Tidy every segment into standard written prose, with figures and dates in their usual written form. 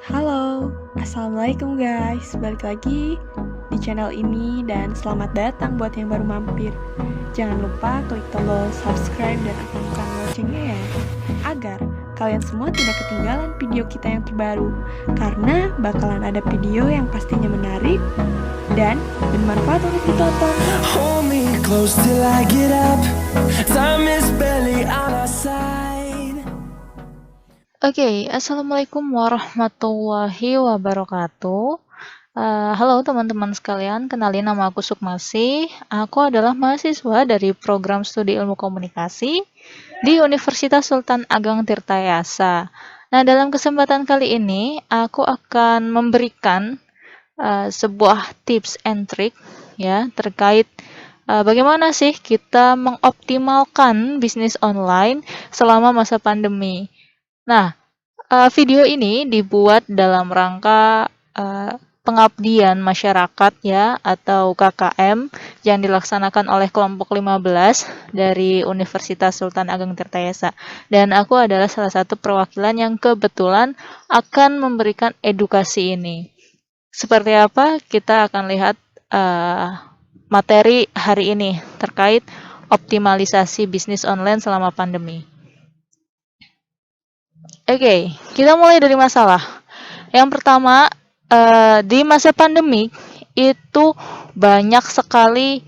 Halo, Assalamualaikum guys. Balik lagi di channel ini dan selamat datang buat yang baru mampir. Jangan lupa klik tombol subscribe dan aktifkan loncengnya ya, agar kalian semua tidak ketinggalan video kita yang terbaru. Karena bakalan ada video yang pastinya menarik dan bermanfaat untuk ditonton. Hold me close till I get up. Time is barely on our side. Oke, Assalamualaikum warahmatullahi wabarakatuh. Halo teman-teman sekalian, kenalin nama aku Sukmasi. Aku adalah mahasiswa dari program studi ilmu komunikasi di Universitas Sultan Ageng Tirtayasa. Nah, dalam kesempatan kali ini, aku akan memberikan sebuah tips and trick ya terkait bagaimana sih kita mengoptimalkan bisnis online selama masa pandemi. Nah, video ini dibuat dalam rangka pengabdian masyarakat ya atau KKM yang dilaksanakan oleh kelompok 15 dari Universitas Sultan Ageng Tirtayasa. Dan aku adalah salah satu perwakilan yang kebetulan akan memberikan edukasi ini. Seperti apa? Kita akan lihat materi hari ini terkait optimalisasi bisnis online selama pandemi. Oke, kita mulai dari masalah. Yang pertama, di masa pandemi itu banyak sekali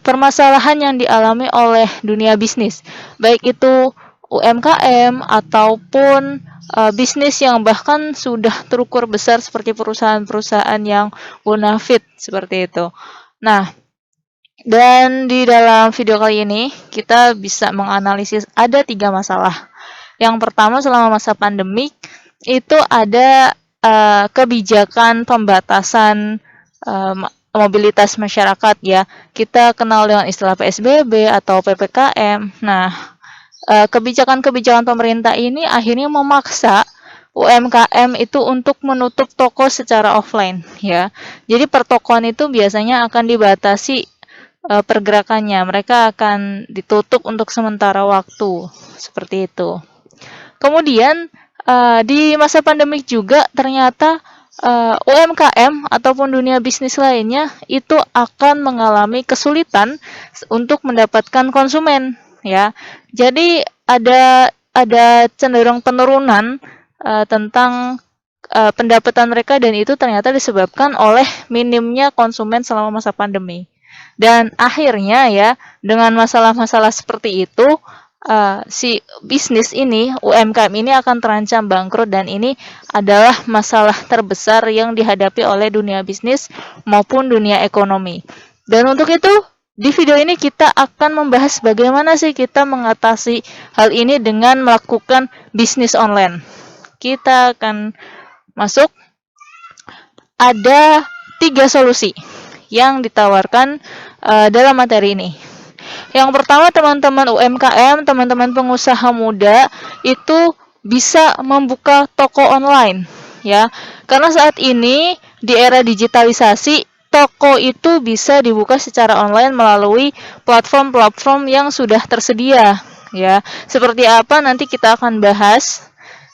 permasalahan yang dialami oleh dunia bisnis, baik itu UMKM ataupun bisnis yang bahkan sudah terukur besar seperti perusahaan-perusahaan yang bonafit seperti itu. Nah, dan di dalam video kali ini kita bisa menganalisis ada 3 masalah. Yang pertama, selama masa pandemik itu ada kebijakan pembatasan mobilitas masyarakat ya. Kita kenal dengan istilah PSBB atau PPKM. Nah, kebijakan-kebijakan pemerintah ini akhirnya memaksa UMKM itu untuk menutup toko secara offline ya. Jadi pertokoan itu biasanya akan dibatasi pergerakannya. Mereka akan ditutup untuk sementara waktu seperti itu. Kemudian di masa pandemik juga ternyata UMKM ataupun dunia bisnis lainnya itu akan mengalami kesulitan untuk mendapatkan konsumen ya. Jadi ada cenderung penurunan tentang pendapatan mereka dan itu ternyata disebabkan oleh minimnya konsumen selama masa pandemi. Dan akhirnya ya dengan masalah-masalah seperti itu si bisnis ini, UMKM ini akan terancam bangkrut dan ini adalah masalah terbesar yang dihadapi oleh dunia bisnis maupun dunia ekonomi. Dan untuk itu, di video ini kita akan membahas bagaimana sih kita mengatasi hal ini dengan melakukan bisnis online. Kita akan masuk. Ada 3 solusi yang ditawarkan dalam materi ini. Yang pertama, teman-teman UMKM, teman-teman pengusaha muda itu bisa membuka toko online ya. Karena saat ini di era digitalisasi, toko itu bisa dibuka secara online melalui platform-platform yang sudah tersedia ya. Seperti apa nanti kita akan bahas.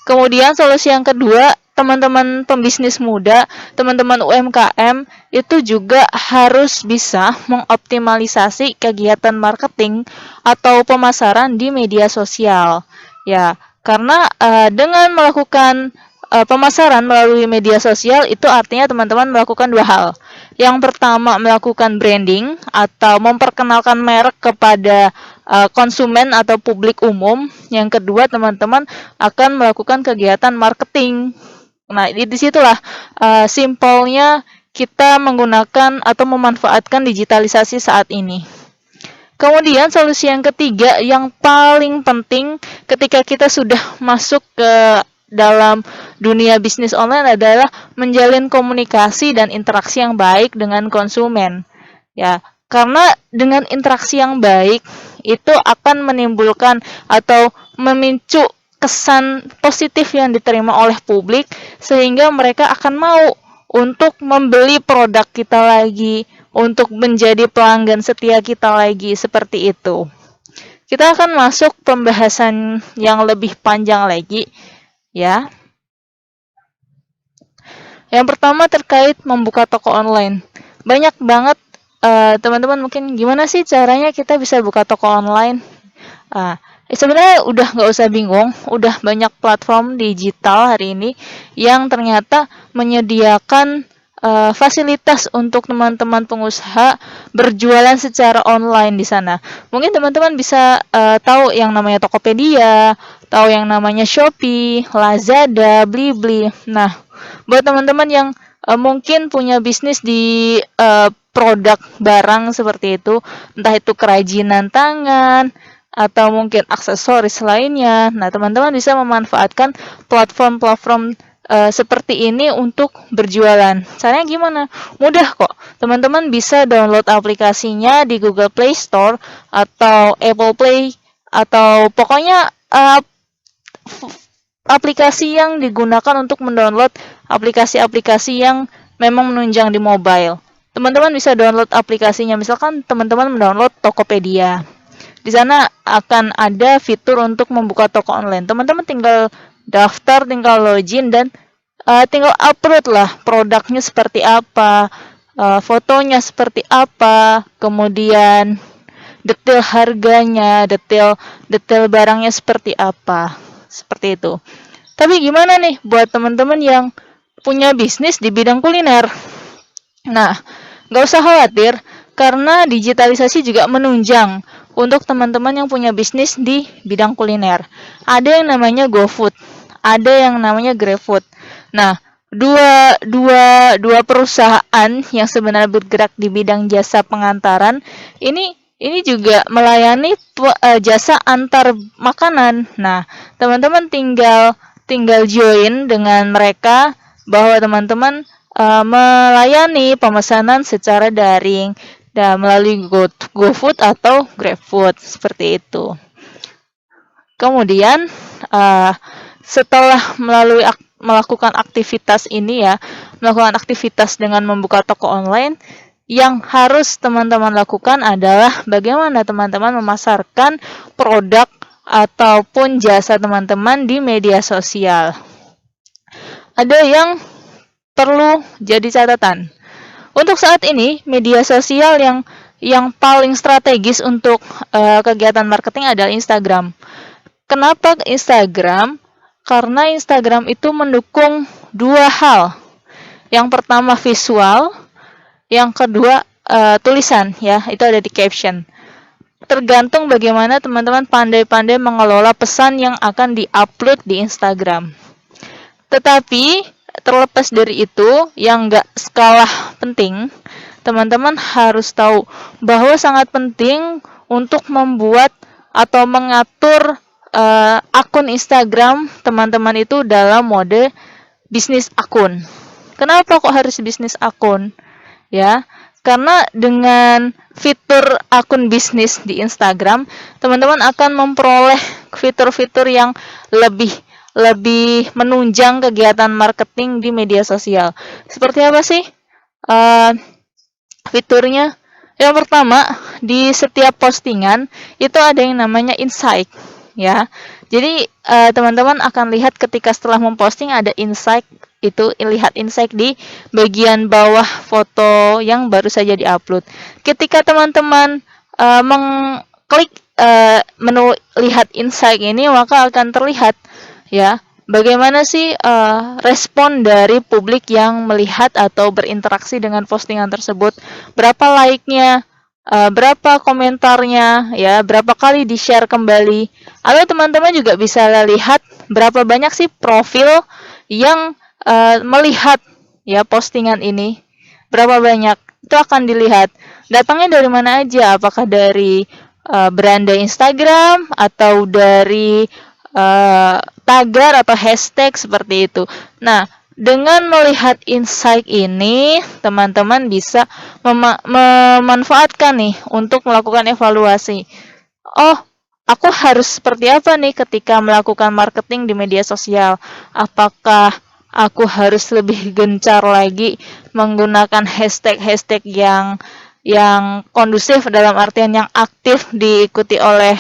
Kemudian solusi yang kedua, teman-teman pembisnis muda, teman-teman UMKM itu juga harus bisa mengoptimalisasi kegiatan marketing atau pemasaran di media sosial. Ya, karena dengan melakukan pemasaran melalui media sosial itu artinya teman-teman melakukan 2 hal. Yang pertama, melakukan branding atau memperkenalkan merek kepada konsumen atau publik umum. Yang kedua, teman-teman akan melakukan kegiatan marketing. Nah, disitulah simpelnya kita menggunakan atau memanfaatkan digitalisasi saat ini. Kemudian solusi yang ketiga yang paling penting ketika kita sudah masuk ke dalam dunia bisnis online adalah menjalin komunikasi dan interaksi yang baik dengan konsumen. Ya, karena dengan interaksi yang baik itu akan menimbulkan atau memicu kesan positif yang diterima oleh publik sehingga mereka akan mau untuk membeli produk kita lagi, untuk menjadi pelanggan setia kita lagi seperti itu. Kita akan masuk pembahasan yang lebih panjang lagi ya. Yang pertama terkait membuka toko online. Banyak banget teman-teman mungkin gimana sih caranya kita bisa buka toko online? Ah, sebenarnya udah nggak usah bingung, udah banyak platform digital hari ini yang ternyata menyediakan fasilitas untuk teman-teman pengusaha berjualan secara online di sana. Mungkin teman-teman bisa tahu yang namanya Tokopedia, tahu yang namanya Shopee, Lazada, Blibli. Nah, buat teman-teman yang mungkin punya bisnis di produk barang seperti itu, entah itu kerajinan tangan atau mungkin aksesoris lainnya. Nah, teman-teman bisa memanfaatkan platform-platform seperti ini untuk berjualan. Caranya gimana? Mudah kok. Teman-teman bisa download aplikasinya di Google Play Store atau Apple Play atau pokoknya aplikasi yang digunakan untuk mendownload aplikasi-aplikasi yang memang menunjang di mobile. Teman-teman bisa download aplikasinya. Misalkan teman-teman mendownload Tokopedia. Di sana akan ada fitur untuk membuka toko online. Teman-teman tinggal daftar, tinggal login, dan tinggal upload lah produknya seperti apa, fotonya seperti apa, kemudian detail harganya, detail barangnya seperti apa. Seperti itu. Tapi gimana nih buat teman-teman yang punya bisnis di bidang kuliner? Nah, nggak usah khawatir karena digitalisasi juga menunjang untuk teman-teman yang punya bisnis di bidang kuliner. Ada yang namanya GoFood, ada yang namanya GrabFood. Nah, dua perusahaan yang sebenarnya bergerak di bidang jasa pengantaran ini juga melayani jasa antar makanan. Nah, teman-teman tinggal join dengan mereka bahwa teman-teman melayani pemesanan secara daring dan melalui GoFood atau GrabFood seperti itu. Kemudian setelah melakukan aktivitas ini ya, melakukan aktivitas dengan membuka toko online, yang harus teman-teman lakukan adalah bagaimana teman-teman memasarkan produk ataupun jasa teman-teman di media sosial. Ada yang perlu jadi catatan. Untuk saat ini, media sosial yang paling strategis untuk kegiatan marketing adalah Instagram. Kenapa Instagram? Karena Instagram itu mendukung dua hal. Yang pertama visual, yang kedua tulisan ya, itu ada di caption. Tergantung bagaimana teman-teman pandai-pandai mengelola pesan yang akan di-upload di Instagram. Tetapi terlepas dari itu, yang nggak kalah penting, teman-teman harus tahu bahwa sangat penting untuk membuat atau mengatur akun Instagram teman-teman itu dalam mode bisnis akun. Kenapa kok harus bisnis akun? Ya, karena dengan fitur akun bisnis di Instagram, teman-teman akan memperoleh fitur-fitur yang lebih menunjang kegiatan marketing di media sosial. Seperti apa sih fiturnya? Yang pertama, di setiap postingan itu ada yang namanya insight, ya. Jadi teman-teman akan lihat ketika setelah memposting ada insight, itu lihat insight di bagian bawah foto yang baru saja diupload. Ketika teman-teman mengklik menu lihat insight ini, maka akan terlihat ya bagaimana sih respon dari publik yang melihat atau berinteraksi dengan postingan tersebut, berapa like-nya, berapa komentarnya, ya berapa kali di-share kembali. Atau teman-teman juga bisa lihat berapa banyak sih profil yang melihat ya postingan ini, berapa banyak, itu akan dilihat. Datangnya dari mana aja, apakah dari beranda Instagram atau dari tagar atau hashtag seperti itu. Nah, dengan melihat insight ini, teman-teman bisa memanfaatkan nih untuk melakukan evaluasi. Oh, aku harus seperti apa nih ketika melakukan marketing di media sosial? Apakah aku harus lebih gencar lagi menggunakan hashtag-hashtag yang kondusif, dalam artian yang aktif diikuti oleh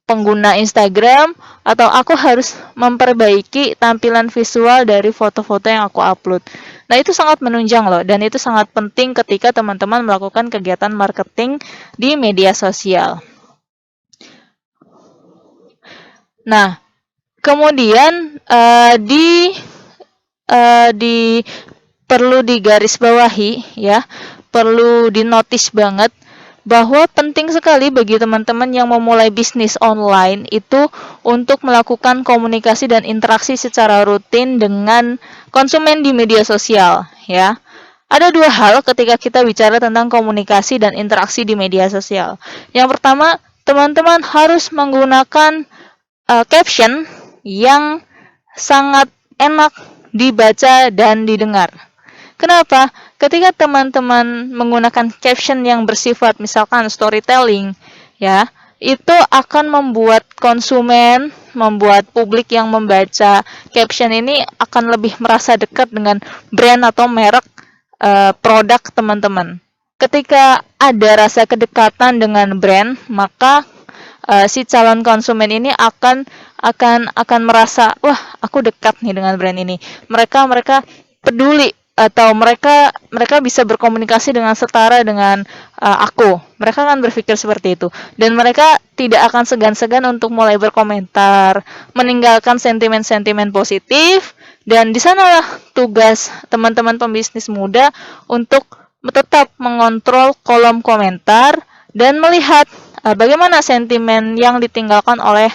pengguna Instagram, atau aku harus memperbaiki tampilan visual dari foto-foto yang aku upload. Nah, itu sangat menunjang loh, dan itu sangat penting ketika teman-teman melakukan kegiatan marketing di media sosial. Nah, kemudian di perlu digarisbawahi ya, perlu dinotis banget bahwa penting sekali bagi teman-teman yang memulai bisnis online itu untuk melakukan komunikasi dan interaksi secara rutin dengan konsumen di media sosial ya. Ada dua hal ketika kita bicara tentang komunikasi dan interaksi di media sosial. Yang pertama, teman-teman harus menggunakan caption yang sangat enak dibaca dan didengar. Kenapa? Ketika teman-teman menggunakan caption yang bersifat misalkan storytelling, ya, itu akan membuat konsumen, membuat publik yang membaca caption ini akan lebih merasa dekat dengan brand atau merek produk teman-teman. Ketika ada rasa kedekatan dengan brand, maka si calon konsumen ini akan merasa, wah, aku dekat nih dengan brand ini. Mereka peduli, atau mereka bisa berkomunikasi dengan setara dengan aku. Mereka akan berpikir seperti itu, dan mereka tidak akan segan-segan untuk mulai berkomentar, meninggalkan sentimen-sentimen positif. Dan di sanalah tugas teman-teman pembisnis muda untuk tetap mengontrol kolom komentar dan melihat bagaimana sentimen yang ditinggalkan oleh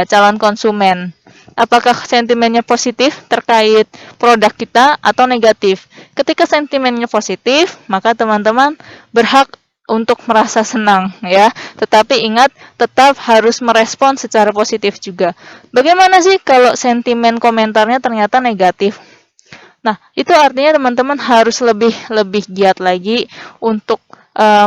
calon konsumen. Apakah sentimennya positif terkait produk kita atau negatif? Ketika sentimennya positif, maka teman-teman berhak untuk merasa senang ya. Tetapi ingat, tetap harus merespon secara positif juga. Bagaimana sih kalau sentimen komentarnya ternyata negatif? Nah, itu artinya teman-teman harus lebih giat lagi untuk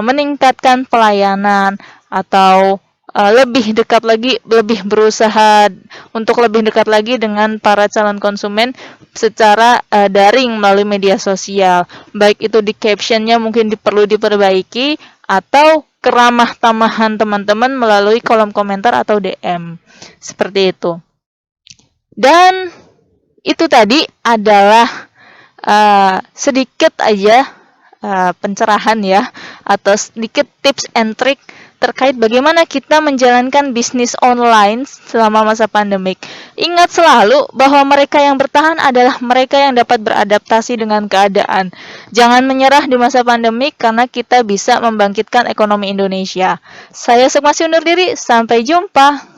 meningkatkan pelayanan, atau lebih dekat lagi, lebih berusaha untuk lebih dekat lagi dengan para calon konsumen secara daring melalui media sosial. Baik itu di captionnya mungkin perlu diperbaiki, atau keramah tamahan teman-teman melalui kolom komentar atau DM. Seperti itu. Dan itu tadi adalah sedikit aja pencerahan ya, atau sedikit tips and trick terkait bagaimana kita menjalankan bisnis online selama masa pandemik. Ingat selalu bahwa mereka yang bertahan adalah mereka yang dapat beradaptasi dengan keadaan. Jangan menyerah di masa pandemik, karena kita bisa membangkitkan ekonomi Indonesia. Saya Sukmasih undur diri, sampai jumpa.